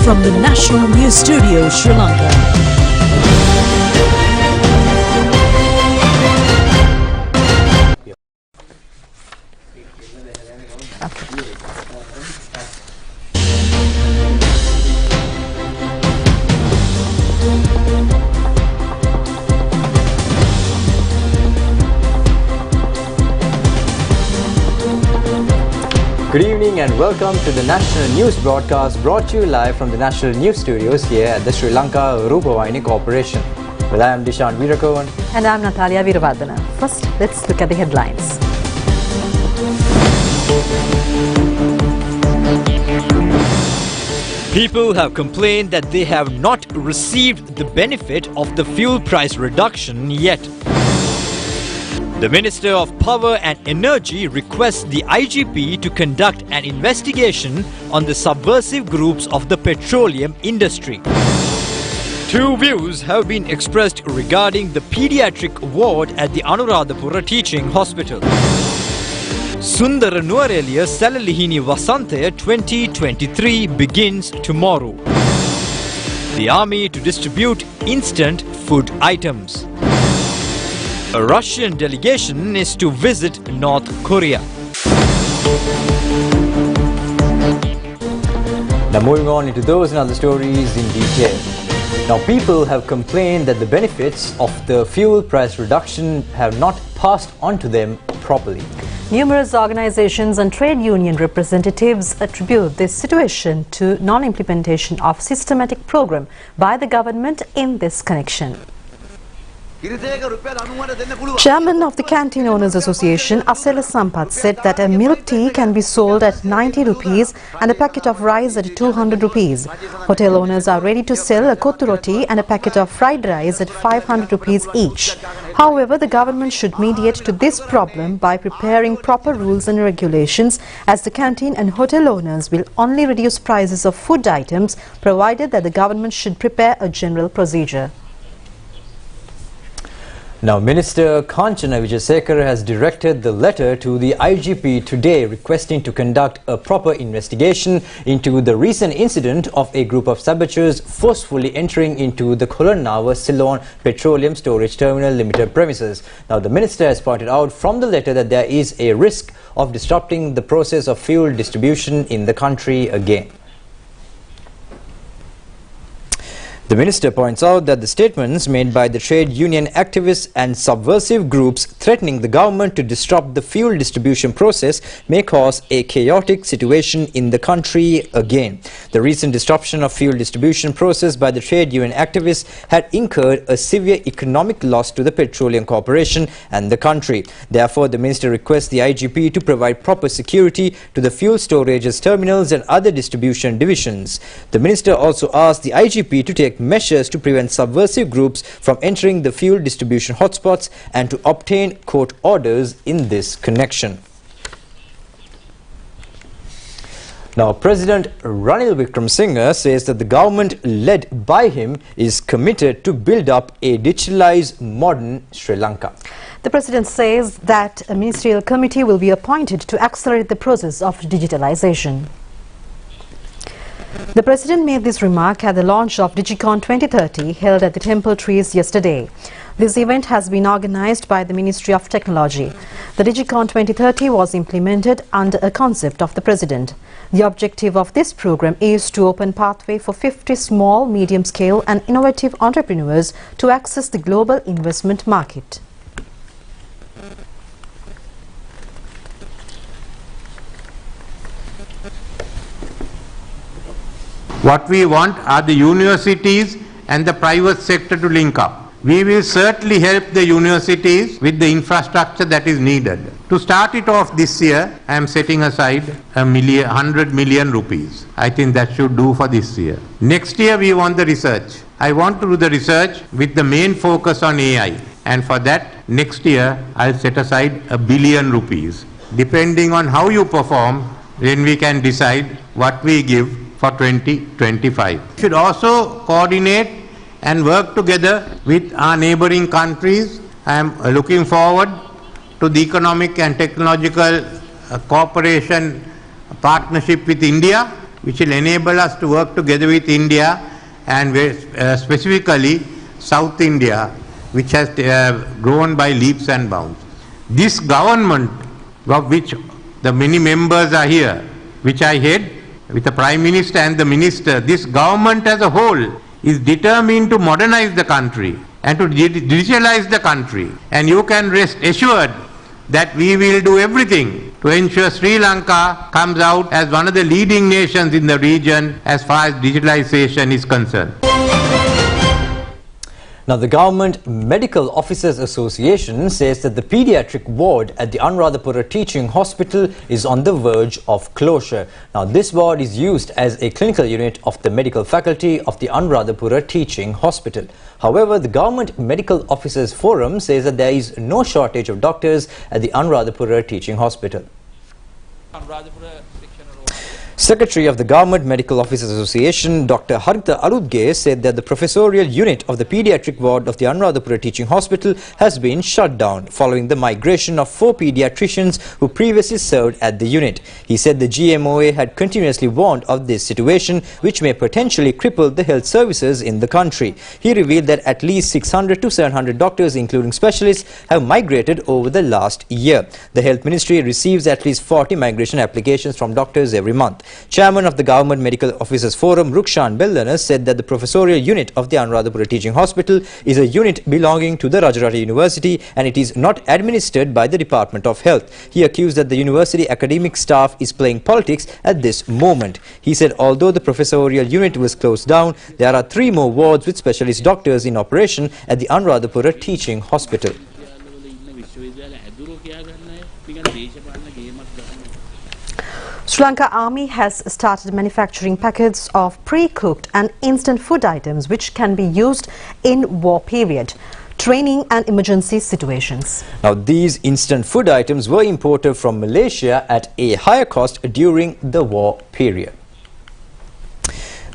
from the National News Studio, Sri Lanka. Good evening and welcome to the National News broadcast brought to you live from the National News Studios here at the Sri Lanka Rupavahini Corporation. Well, I am Dishan Veerakowan. And I am Natalia Veeravardhana. First, let's look at the headlines. People have complained that they have not received the benefit of the fuel price reduction yet. The Minister of Power and Energy requests the IGP to conduct an investigation on the subversive groups of the petroleum industry. Two views have been expressed regarding the pediatric ward at the Anuradhapura Teaching Hospital. Sundara Nuwareliya Salalihini Vasantaya 2023 begins tomorrow. The army to distribute instant food items. A Russian delegation is to visit North Korea. Now moving on into those and other stories in detail. Now people have complained that the benefits of the fuel price reduction have not passed on to them properly. Numerous organizations and trade union representatives attribute this situation to non-implementation of systematic program by the government in this connection. Chairman of the Canteen Owners Association, Asela Sampath, said that a milk tea can be sold at 90 rupees and a packet of rice at 200 rupees. Hotel owners are ready to sell a kottu roti and a packet of fried rice at 500 rupees each. However, the government should mediate to this problem by preparing proper rules and regulations, as the canteen and hotel owners will only reduce prices of food items provided that the government should prepare a general procedure. Now, Minister Kanchana Wijayasekara has directed the letter to the IGP today requesting to conduct a proper investigation into the recent incident of a group of saboteurs forcefully entering into the Kolonnawa Ceylon Petroleum Storage Terminal Limited premises. Now, the Minister has pointed out from the letter that there is a risk of disrupting the process of fuel distribution in the country again. The Minister points out that the statements made by the trade union activists and subversive groups threatening the government to disrupt the fuel distribution process may cause a chaotic situation in the country again. The recent disruption of fuel distribution process by the trade union activists had incurred a severe economic loss to the Petroleum Corporation and the country. Therefore, the Minister requests the IGP to provide proper security to the fuel storages terminals and other distribution divisions. The Minister also asked the IGP to take measures to prevent subversive groups from entering the fuel distribution hotspots and to obtain court orders in this connection. Now, President Ranil Wickremesinghe says that the government led by him is committed to build up a digitalized modern Sri Lanka. The President says that a ministerial committee will be appointed to accelerate the process of digitalization. The President made this remark at the launch of DigiCon 2030 held at the Temple Trees yesterday. This event has been organized by the Ministry of Technology. The DigiCon 2030 was implemented under a concept of the President. The objective of this program is to open pathway for 50 small, medium-scale and innovative entrepreneurs to access the global investment market. What we want are the universities and the private sector to link up. We will certainly help the universities with the infrastructure that is needed. To start it off this year, I am setting aside 100 million rupees. I think that should do for this year. Next year we want the research. I want to do the research with the main focus on AI. And for that, next year I'll set aside 1 billion rupees. Depending on how you perform, then we can decide what we give for 2025. We should also coordinate and work together with our neighboring countries. I am looking forward to the economic and technological cooperation partnership with India, which will enable us to work together with India and specifically South India, which has grown by leaps and bounds. This government, of which the many members are here, which I head, with the Prime Minister and the Minister, this government as a whole is determined to modernize the country and to digitalize the country. And you can rest assured that we will do everything to ensure Sri Lanka comes out as one of the leading nations in the region as far as digitalization is concerned. Now, the Government Medical Officers Association says that the pediatric ward at the Anuradhapura Teaching Hospital is on the verge of closure. Now, this ward is used as a clinical unit of the medical faculty of the Anuradhapura Teaching Hospital. However, the Government Medical Officers Forum says that there is no shortage of doctors at the Anuradhapura Teaching Hospital. Secretary of the Government Medical Officers Association, Dr. Harita Arudge, said that the professorial unit of the pediatric ward of the Anuradhapura Teaching Hospital has been shut down following the migration of 4 pediatricians who previously served at the unit. He said the GMOA had continuously warned of this situation, which may potentially cripple the health services in the country. He revealed that at least 600 to 700 doctors, including specialists, have migrated over the last year. The Health Ministry receives at least 40 migration applications from doctors every month. Chairman of the Government Medical Officers Forum, Rukshan Bellanas, said that the professorial unit of the Anuradhapura Teaching Hospital is a unit belonging to the Rajarata University and it is not administered by the Department of Health. He accused that the university academic staff is playing politics at this moment. He said although the professorial unit was closed down, there are 3 more wards with specialist doctors in operation at the Anuradhapura Teaching Hospital. Sri Lanka Army has started manufacturing packets of pre-cooked and instant food items which can be used in war period, training and emergency situations. Now, these instant food items were imported from Malaysia at a higher cost during the war period.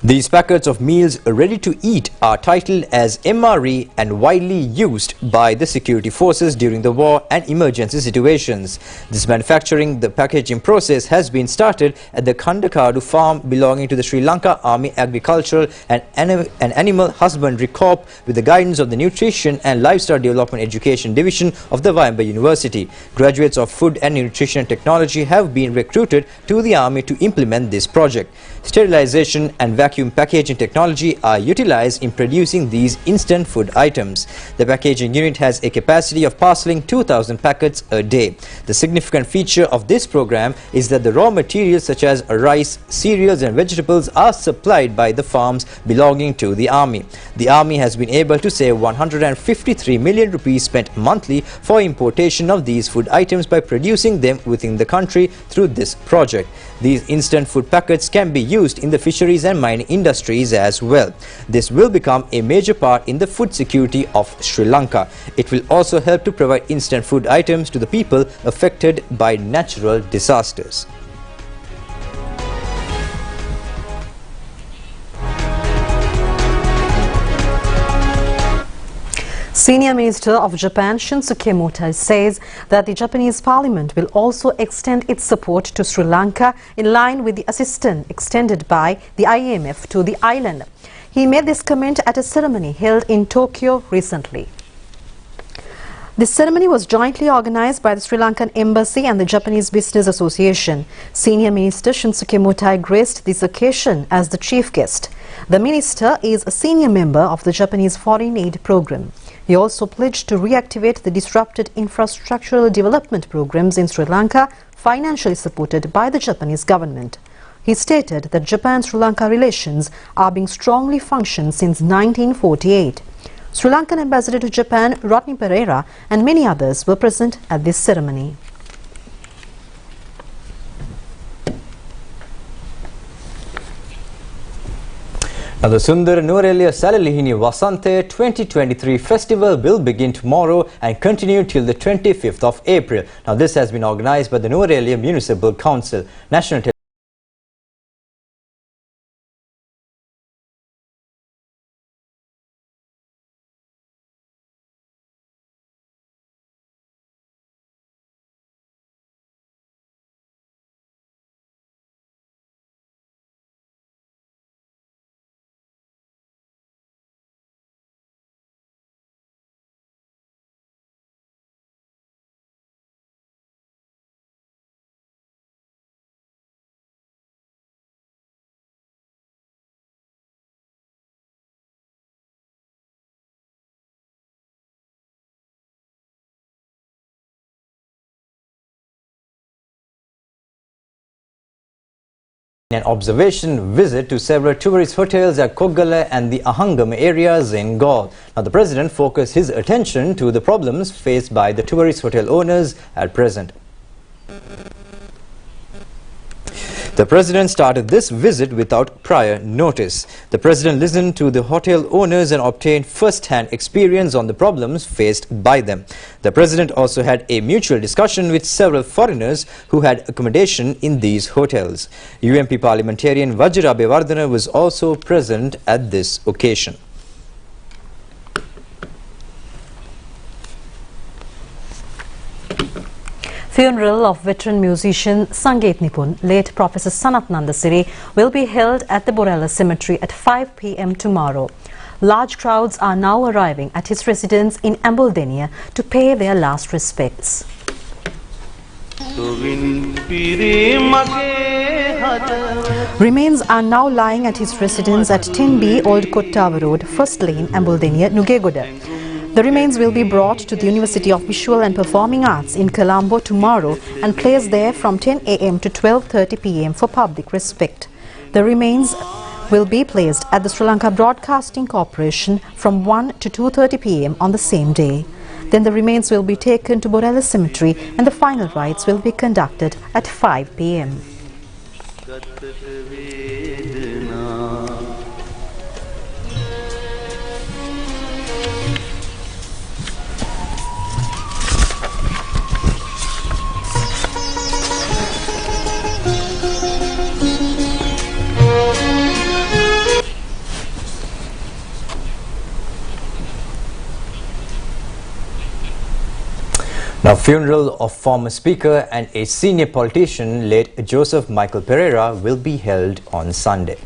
These packets of meals ready to eat are titled as MRE and widely used by the security forces during the war and emergency situations. This manufacturing the packaging process has been started at the Kandakadu farm belonging to the Sri Lanka Army Agricultural and Animal Husbandry Corp with the guidance of the Nutrition and Livestock Development Education Division of the Waiamba University. Graduates of Food and Nutrition Technology have been recruited to the Army to implement this project. Sterilization and vacuum packaging technology are utilized in producing these instant food items. The packaging unit has a capacity of parceling 2,000 packets a day. The significant feature of this program is that the raw materials such as rice, cereals and vegetables are supplied by the farms belonging to the Army. The Army has been able to save 153 million rupees spent monthly for importation of these food items by producing them within the country through this project. These instant food packets can be used in the fisheries and mining industries as well. This will become a major part in the food security of Sri Lanka. It will also help to provide instant food items to the people affected by natural disasters. Senior Minister of Japan Shinsuke Mota says that the Japanese Parliament will also extend its support to Sri Lanka in line with the assistance extended by the IMF to the island. He made this comment at a ceremony held in Tokyo recently. This ceremony was jointly organized by the Sri Lankan Embassy and the Japanese Business Association. Senior Minister Shinsuke Mota graced this occasion as the chief guest. The minister is a senior member of the Japanese Foreign Aid Program. He also pledged to reactivate the disrupted infrastructural development programs in Sri Lanka, financially supported by the Japanese government. He stated that Japan-Sri Lanka relations are being strongly functioned since 1948. Sri Lankan Ambassador to Japan, Rodney Pereira, and many others were present at this ceremony. Now, the Sundar Nuwareliya Salalihini Vasante 2023 festival will begin tomorrow and continue till the 25th of April. Now, this has been organized by the Nuwareliya Municipal Council. National An observation visit to several tourist hotels at Koggala and the Ahangam areas in Galle. Now, the President focused his attention to the problems faced by the tourist hotel owners at present. The President started this visit without prior notice. The President listened to the hotel owners and obtained first-hand experience on the problems faced by them. The President also had a mutual discussion with several foreigners who had accommodation in these hotels. UMP parliamentarian Vajra Abeyewardena was also present at this occasion. Funeral of veteran musician Sangeet Nipun, late Professor Sanat Nandasiri, will be held at the Borella Cemetery at 5 p.m. tomorrow. Large crowds are now arriving at his residence in Ambuldenia to pay their last respects. Remains are now lying at his residence at 10B Old Kottava Road, First Lane, Ambuldenia, Nugegoda. The remains will be brought to the University of Visual and Performing Arts in Colombo tomorrow and placed there from 10 a.m. to 12:30 p.m. for public respect. The remains will be placed at the Sri Lanka Broadcasting Corporation from 1 to 2:30 p.m. on the same day. Then the remains will be taken to Borella Cemetery and the final rites will be conducted at 5 p.m. Now, funeral of former Speaker and a senior politician, late Joseph Michael Pereira, will be held on Sunday.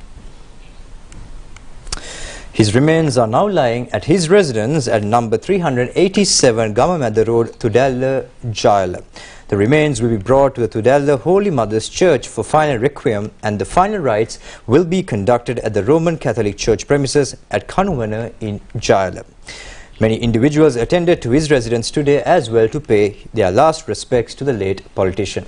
His remains are now lying at his residence at number 387 Gamamadda Road, Tudalla, Jayala. The remains will be brought to the Tudalla Holy Mother's Church for final requiem, and the final rites will be conducted at the Roman Catholic Church premises at Kanuvana in Jayala. Many individuals attended to his residence today as well to pay their last respects to the late politician.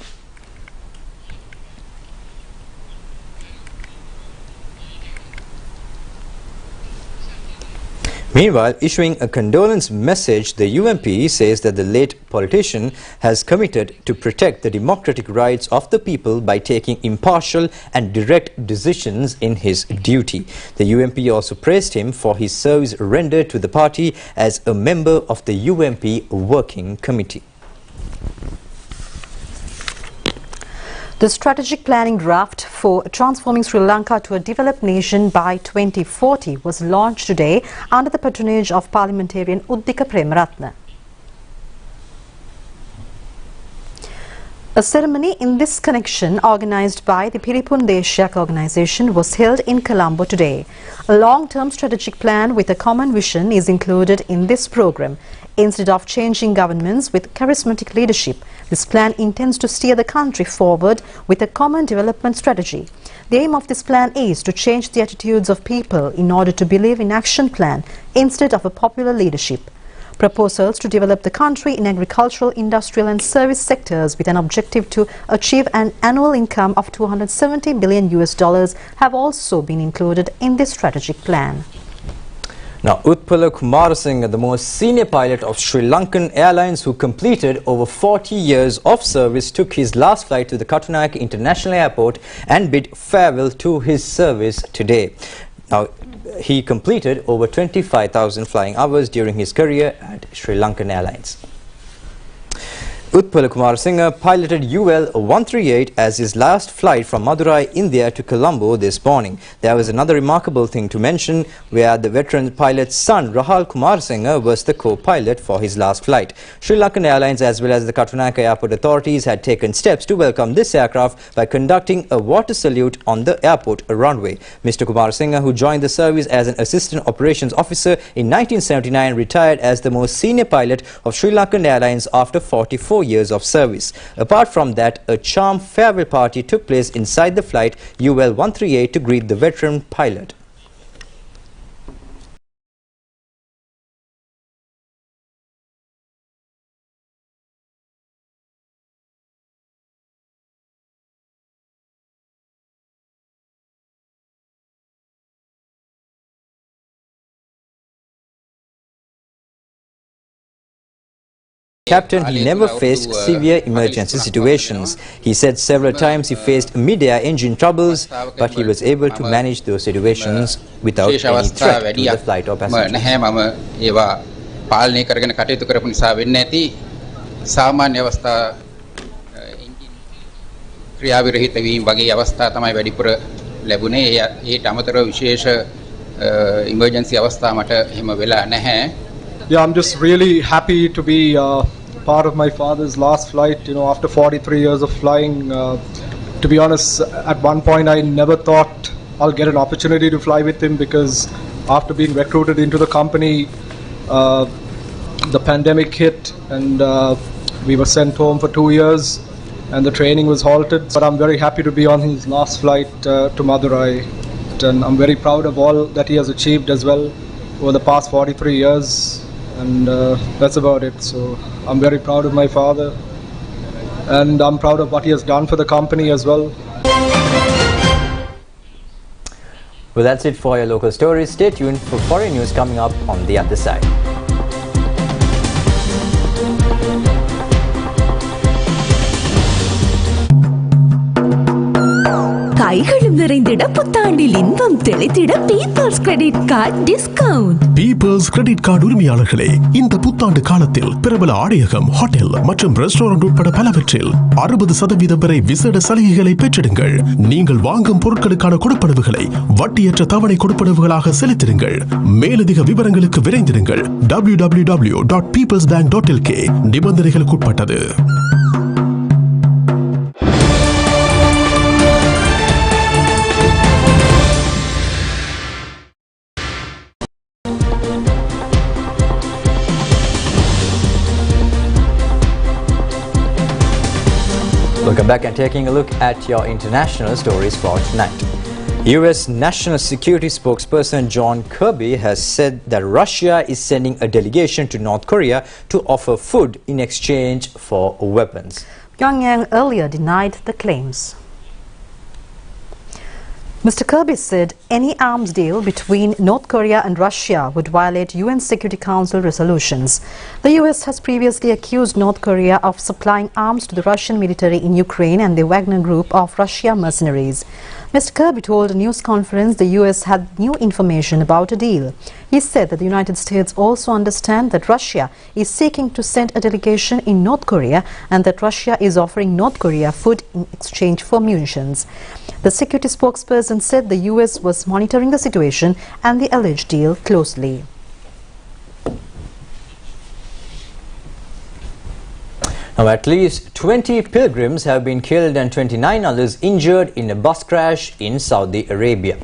Meanwhile, issuing a condolence message, the UMP says that the late politician has committed to protect the democratic rights of the people by taking impartial and direct decisions in his duty. The UMP also praised him for his service rendered to the party as a member of the UMP Working Committee. The strategic planning draft for transforming Sri Lanka to a developed nation by 2040 was launched today under the patronage of parliamentarian Uddika Premaratne. A ceremony in this connection organised by the Piripun Deshayak organisation was held in Colombo today. A long-term strategic plan with a common vision is included in this program. Instead of changing governments with charismatic leadership, this plan intends to steer the country forward with a common development strategy. The aim of this plan is to change the attitudes of people in order to believe in action plan instead of a popular leadership. Proposals to develop the country in agricultural, industrial and service sectors with an objective to achieve an annual income of $270 billion have also been included in this strategic plan. Now, Utpala Kumarasinghe, the most senior pilot of Sri Lankan Airlines who completed over 40 years of service, took his last flight to the Katunayake International Airport and bid farewell to his service today. Now, he completed over 25,000 flying hours during his career at Sri Lankan Airlines. Utpala Kumarasinghe piloted UL-138 as his last flight from Madurai, India to Colombo this morning. There was another remarkable thing to mention, where the veteran pilot's son Rahul Kumarasinghe was the co-pilot for his last flight. Sri Lankan Airlines as well as the Katunayake Airport authorities had taken steps to welcome this aircraft by conducting a water salute on the airport runway. Mr. Kumarasinghe, who joined the service as an assistant operations officer in 1979, retired as the most senior pilot of Sri Lankan Airlines after 44 years of service. Apart from that, a charm farewell party took place inside the flight UL-138 to greet the veteran pilot. captain, he never faced severe emergency situations. He said several times he faced mid-air engine troubles, but he was able to manage those situations without any threat to the flight or passengers. Yeah, I'm just really happy to be part of my father's last flight, after 43 years of flying. To be honest, at one point I never thought I'll get an opportunity to fly with him, because after being recruited into the company, the pandemic hit and we were sent home for 2 years and the training was halted. But I'm very happy to be on his last flight to Madurai, and I'm very proud of all that he has achieved as well over the past 43 years. And that's about it. So I'm very proud of my father, and I'm proud of what he has done for the company as well. Well, that's it for your local stories. Stay tuned for foreign news coming up on the other side. கைகளும் நிறைந்திட புத்தாண்டில் இன்பம் தெளித்திட people's credit card discount. People's credit card உரிமையாளர்களே, இந்த புத்தாண்டு காலத்தில் பிரபல ஆடையகம், ஹோட்டல் மற்றும் ரெஸ்டாரண்ட் உட்பட பலவற்றில் 60% வரை விசேட சலுகைகளை பெற்றிடுங்கள். நீங்கள் வாங்கும் பொருட்களுக்கான கொடுப்பனவுகளை வட்டியற்ற தவணை கொடுப்பனவுகளாக செலுத்திடுங்கள். மேலதிக விவரங்களுக்கு விரைந்திடுங்கள். www.peoplesbank.lk. நிபந்தனைகளுக்கு உட்பட்டது. Welcome back and taking a look at your international stories for tonight. US National Security spokesperson John Kirby has said that Russia is sending a delegation to North Korea to offer food in exchange for weapons. Pyongyang earlier denied the claims. Mr. Kirby said any arms deal between North Korea and Russia would violate UN Security Council resolutions. The US has previously accused North Korea of supplying arms to the Russian military in Ukraine and the Wagner Group of Russia mercenaries. Mr. Kirby told a news conference the US had new information about a deal. He said that the United States also understand that Russia is seeking to send a delegation in North Korea and that Russia is offering North Korea food in exchange for munitions. The security spokesperson said the US was monitoring the situation and the alleged deal closely. Now, at least 20 pilgrims have been killed and 29 others injured in a bus crash in Saudi Arabia.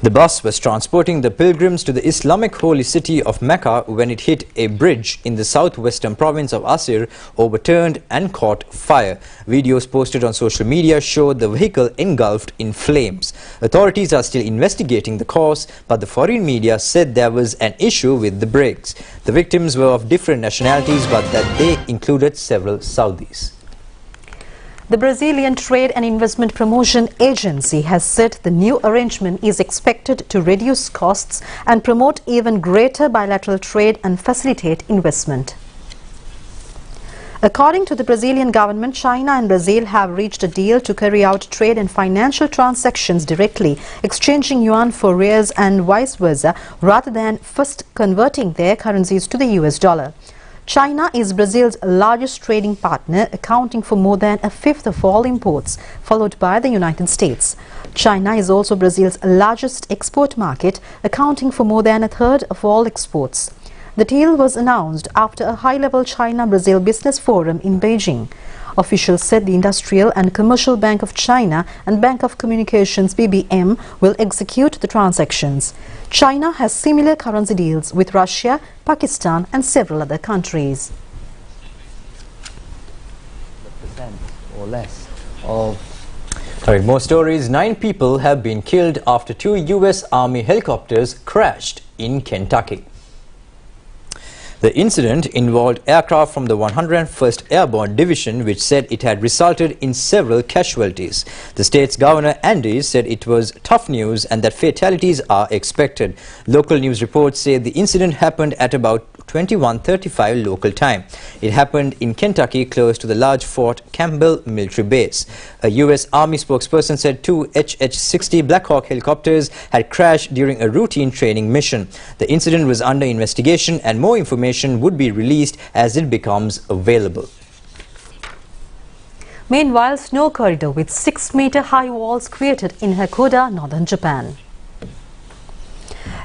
The bus was transporting the pilgrims to the Islamic holy city of Mecca when it hit a bridge in the southwestern province of Asir, overturned and caught fire. Videos posted on social media showed the vehicle engulfed in flames. Authorities are still investigating the cause, but the foreign media said there was an issue with the brakes. The victims were of different nationalities, but that they included several Saudis. The Brazilian Trade and Investment Promotion Agency has said the new arrangement is expected to reduce costs and promote even greater bilateral trade and facilitate investment. According to the Brazilian government, China and Brazil have reached a deal to carry out trade and financial transactions directly, exchanging yuan for reais and vice versa, rather than first converting their currencies to the US dollar. China is Brazil's largest trading partner, accounting for more than a fifth of all imports, followed by the United States. China is also Brazil's largest export market, accounting for more than a third of all exports. The deal was announced after a high-level China-Brazil business forum in Beijing. Officials said the Industrial and Commercial Bank of China and Bank of Communications BBM will execute the transactions. China has similar currency deals with Russia, Pakistan and several other countries. Or less of more stories. 9 people have been killed after 2 US Army helicopters crashed in Kentucky. The incident involved aircraft from the 101st Airborne Division, which said it had resulted in several casualties. The state's governor, Andy, said it was tough news and that fatalities are expected. Local news reports say the incident happened at about 21:35 local time. It happened in Kentucky close to the large Fort Campbell military base. A U.S. Army spokesperson said 2 HH-60 Black Hawk helicopters had crashed during a routine training mission. The incident was under investigation and more information would be released as it becomes available. Meanwhile, snow corridor with 6-meter high walls created in Hakoda, northern Japan.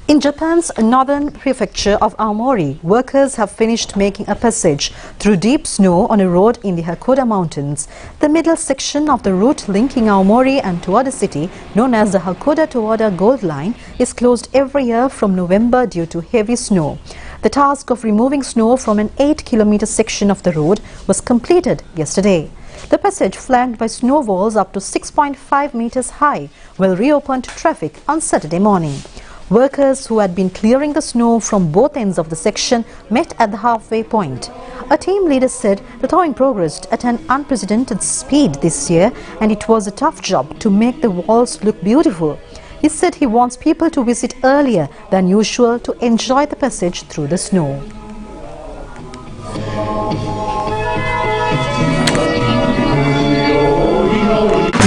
In Japan's northern prefecture of Aomori, workers have finished making a passage through deep snow on a road in the Hakoda Mountains. The middle section of the route linking Aomori and Towada City, known as the Hakoda-Towada Gold Line, is closed every year from November due to heavy snow. The task of removing snow from an 8-kilometer section of the road was completed yesterday. The passage, flanked by snow walls up to 6.5 meters high, will reopen to traffic on Saturday morning. Workers who had been clearing the snow from both ends of the section met at the halfway point. A team leader said the thawing progressed at an unprecedented speed this year and it was a tough job to make the walls look beautiful. He said he wants people to visit earlier than usual to enjoy the passage through the snow.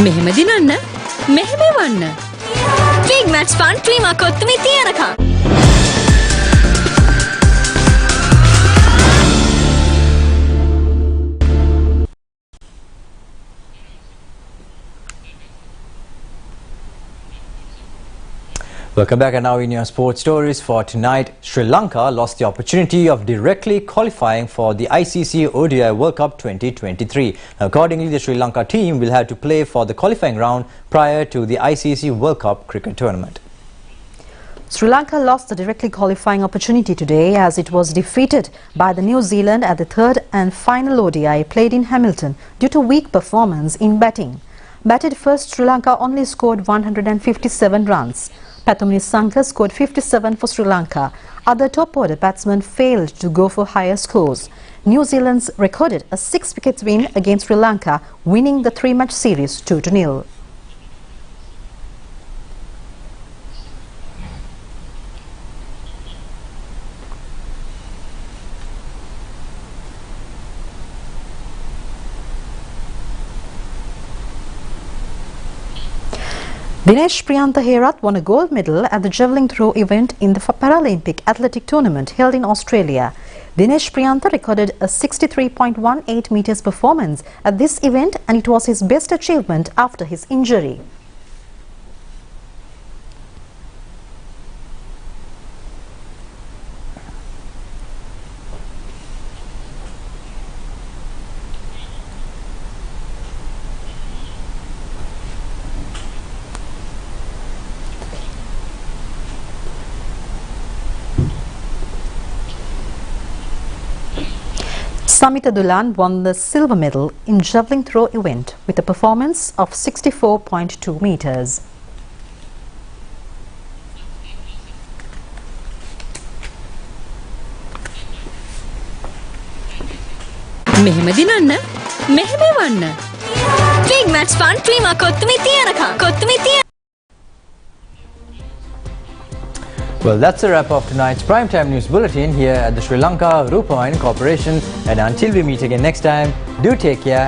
මෙහෙම දිනන්න මෙහෙම වන්න Big Max Fun ට්‍රීම කොත්තුමි තියනකම් Welcome back, and now in your sports stories for tonight, Sri Lanka lost the opportunity of directly qualifying for the ICC ODI World Cup 2023. Now, accordingly, the Sri Lanka team will have to play for the qualifying round prior to the ICC World Cup cricket tournament. Sri Lanka lost the directly qualifying opportunity today as it was defeated by the New Zealand at the third and final ODI played in Hamilton due to weak performance in batting. Batted first, Sri Lanka only scored 157 runs. Pathumni Sanka scored 57 for Sri Lanka. Other top-order batsmen failed to go for higher scores. New Zealand's recorded a 6-wicket win against Sri Lanka, winning the 3-match series 2-0. Dinesh Priyanka Herath won a gold medal at the javelin throw event in the Paralympic athletic tournament held in Australia. Dinesh Priyanka recorded a 63.18 meters performance at this event and it was his best achievement after his injury. Samita Dulan won the silver medal in javelin throw event with a performance of 64.2 meters. මෙහෙම දිනන්න මෙහෙම වන්න Big Max Fun ට්‍රීම කොත්තුමි තියනකම් කොත්තුමි තිය Well, that's a wrap of tonight's primetime news bulletin here at the Sri Lanka Rupavahini Corporation. And until we meet again next time, do take care.